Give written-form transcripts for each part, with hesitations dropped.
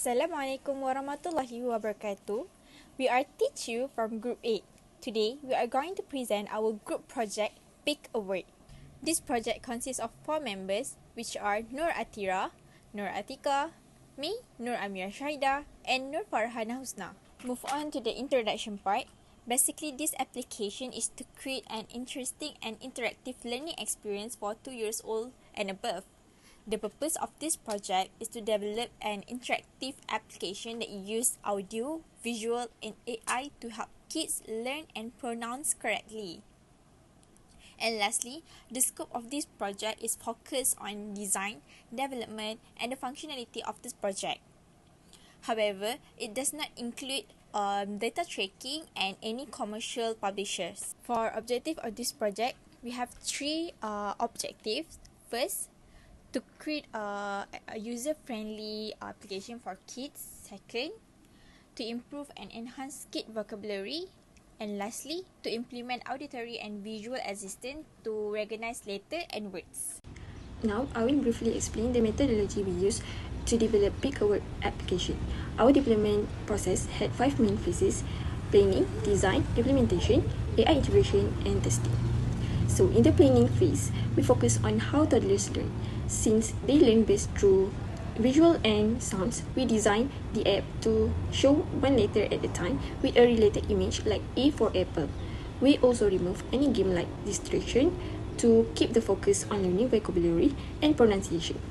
Assalamualaikum warahmatullahi wabarakatuh. We are Teach You from Group 8. Today, we are going to present our group project, Pick a Word. This project consists of 4 members, which are Nur Atira, Nur Atika, me, Nur Amira Shahida, and Nur Farhana Husna. Move on to the introduction part. Basically, this application is to create an interesting and interactive learning experience for 2 years old and above. The purpose of this project is to develop an interactive application that uses audio, visual, and AI to help kids learn and pronounce correctly. And lastly, the scope of this project is focused on design, development, and the functionality of this project. However, it does not include data tracking and any commercial publishers. For objective of this project, we have 3 objectives. First, to create a user-friendly application for kids. Second, to improve and enhance kid vocabulary. And lastly, to implement auditory and visual assistant to recognize letters and words. Now, I will briefly explain the methodology we use to develop Pick a Word application. Our development process had 5 main phases: planning, design, implementation, AI integration, and testing. So, in the planning phase, we focus on how toddlers learn. Since they learn best through visual and sounds, we design the app to show one letter at a time with a related image like A for apple. We also remove any game-like distraction to keep the focus on learning vocabulary and pronunciation.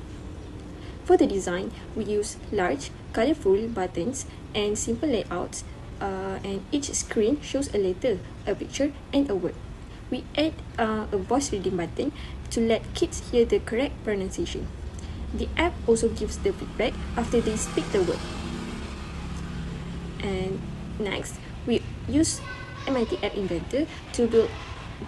For the design, we use large, colorful buttons and simple layouts, and each screen shows a letter, a picture, and a word. We add a voice reading button to let kids hear the correct pronunciation. The app also gives the feedback after they speak the word. And next, we use MIT App Inventor to build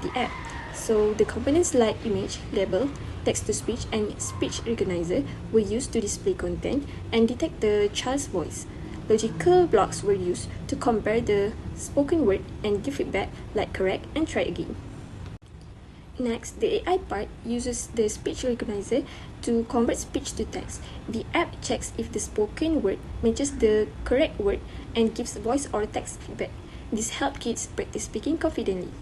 the app. So the components like image, label, text-to-speech, and speech recognizer were used to display content and detect the child's voice. Logical blocks were used to compare the spoken word and give feedback like correct and try again. Next, the AI part uses the speech recognizer to convert speech to text. The app checks if the spoken word matches the correct word and gives voice or text feedback. This helps kids practice speaking confidently.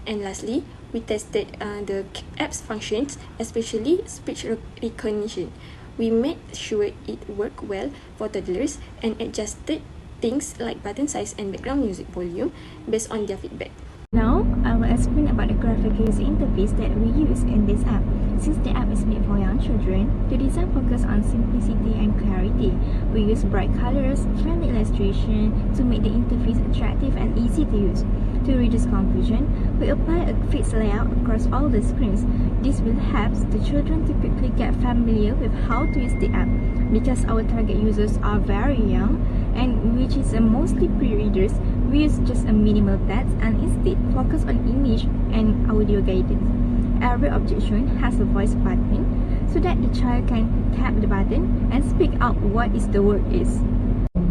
And lastly, we tested the app's functions, especially speech recognition. We made sure it worked well for toddlers and adjusted things like button size and background music volume based on their feedback. Now, I will explain about the graphic user interface that we use in this app. Since the app is made for young children, the design focuses on simplicity and clarity. We use bright colors, friendly illustration to make the interface attractive and easy to use. To reduce confusion, we apply a fixed layout across all the screens. This will help the children to quickly get familiar with how to use the app. Because our target users are very young, and which is mostly pre-readers, we use just a minimal text and instead focus on image and audio guidance. Every object shown has a voice button so that the child can tap the button and speak out what is the word is.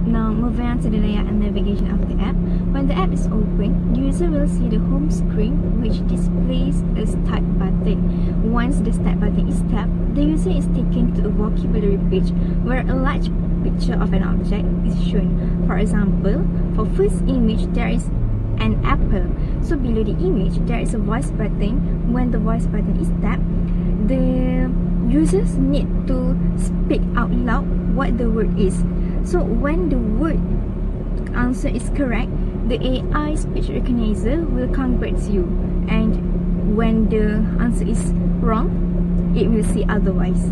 Now, moving on to the layout and navigation of the app. When the app is open, the user will see the home screen, which displays a start button. Once the start button is tapped, the user is taken to a vocabulary page where a large picture of an object is shown. For example, for first image, there is an apple. So below the image, there is a voice button. When the voice button is tapped, the users need to speak out loud what the word is. So when the word answer is correct, the AI speech recognizer will convert you, and when the answer is wrong, it will say otherwise.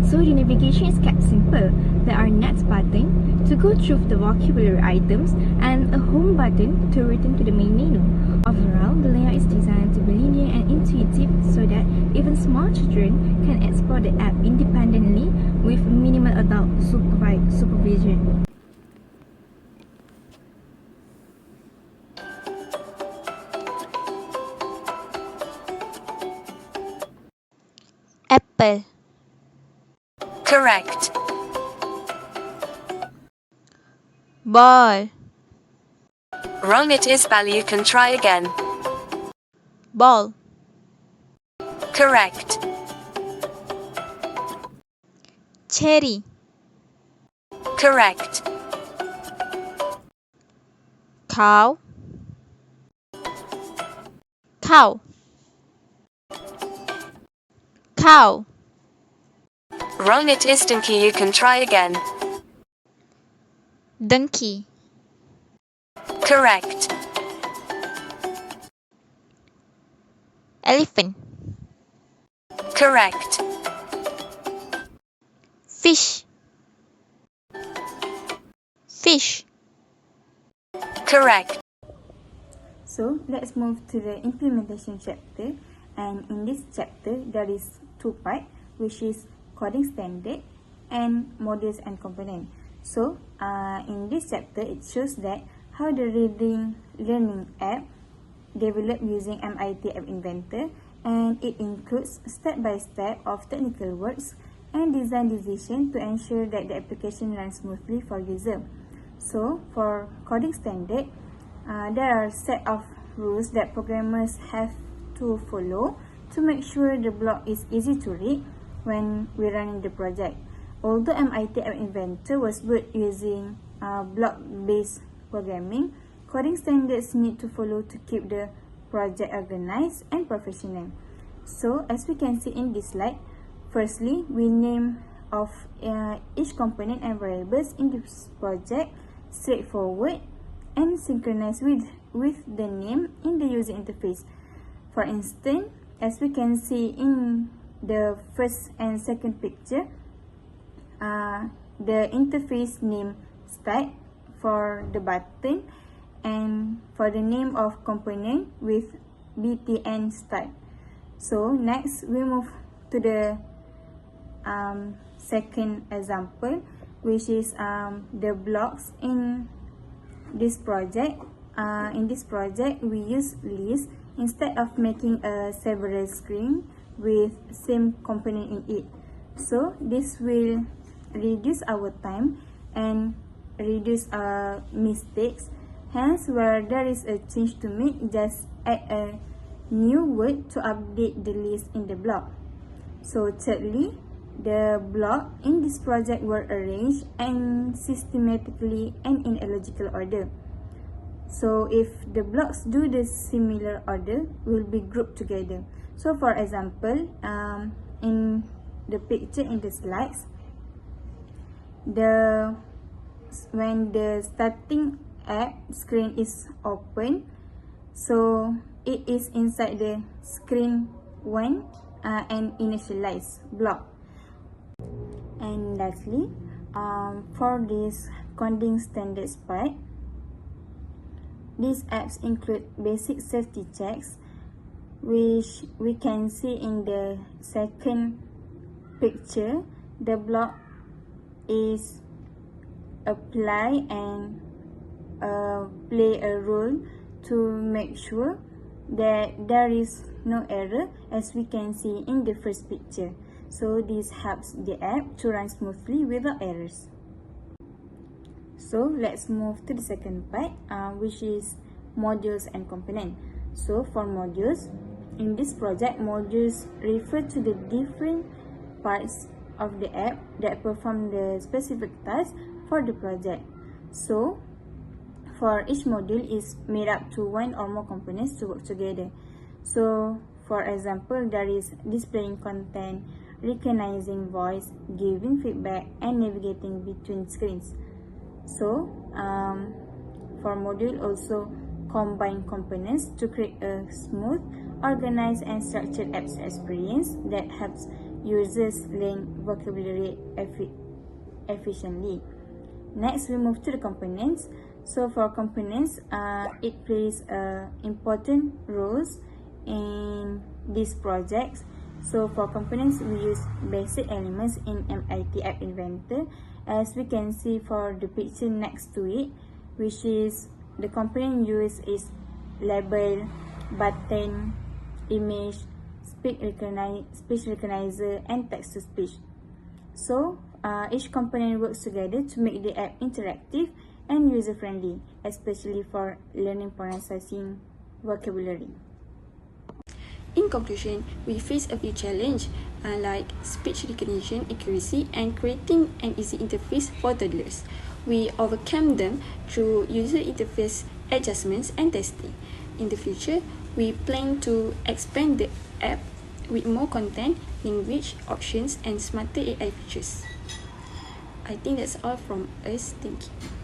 So the navigation is kept simple. There are next button to go through the vocabulary items and a home button to return to the main menu. Overall, the layout is designed to be linear and intuitive so that even small children can explore the app independently with minimal adult supervision. Apple. Correct. Ball. Wrong, it is ball. You can try again. Ball. Correct. Cherry. Correct. Cow. Cow. Cow. Wrong, it is donkey. You can try again. Donkey. Correct. Elephant. Correct. Fish. Fish. Correct. So let's move to the implementation chapter, and in this chapter there is two parts, which is coding standard and modules and component. So in this chapter it shows that how the reading learning app developed using MIT App Inventor, and it includes step-by-step of technical works and design decision to ensure that the application runs smoothly for user. So for coding standard, there are a set of rules that programmers have to follow to make sure the block is easy to read when we're running the project. Although MIT App Inventor was built using block-based programming, coding standards need to follow to keep the project organized and professional. So as we can see in this slide, firstly, we name of each component and variables in this project straightforward and synchronized with the name in the user interface. For instance, as we can see in the first and second picture, the interface name start for the button and for the name of component with btn start. So next we move to the second example, which is the blocks in this project. In this project we use list instead of making a several screen with same component in it. So this will reduce our time and reduce mistakes. Hence, where there is a change to make, just add a new word to update the list in the block. So thirdly, the block in this project were arranged and systematically and in a logical order. So if the blocks do the similar order, will be grouped together. So for example, in the picture in the slides, when the starting app screen is open, so it is inside the screen 1 and initialize block. And lastly, for this coding standards part, these apps include basic safety checks, which we can see in the second picture. The block is apply and play a role to make sure that there is no error, as we can see in the first picture. So this helps the app to run smoothly without errors. So let's move to the second part, which is modules and component. So for modules, in this project, modules refer to the different parts of the app that perform the specific task for the project. So for each module is made up to one or more components to work together. So for example, there is displaying content, recognizing voice, giving feedback, and navigating between screens. So for module also combine components to create a smooth, organized, and structured app experience that helps users learn vocabulary efficiently. Next, we move to the components. So for components, it plays important roles in these projects. So for components, we use basic elements in MIT App Inventor, as we can see for the picture next to it, which is the component used is label, button, image, speech recognizer, and text to speech. So each component works together to make the app interactive and user-friendly, especially for learning processing vocabulary. In conclusion, we face a few challenges like speech recognition accuracy and creating an easy interface for toddlers. We overcome them through user interface adjustments and testing. In the future, we plan to expand the app with more content, language options, and smarter AI features. I think that's all from us. Thank you.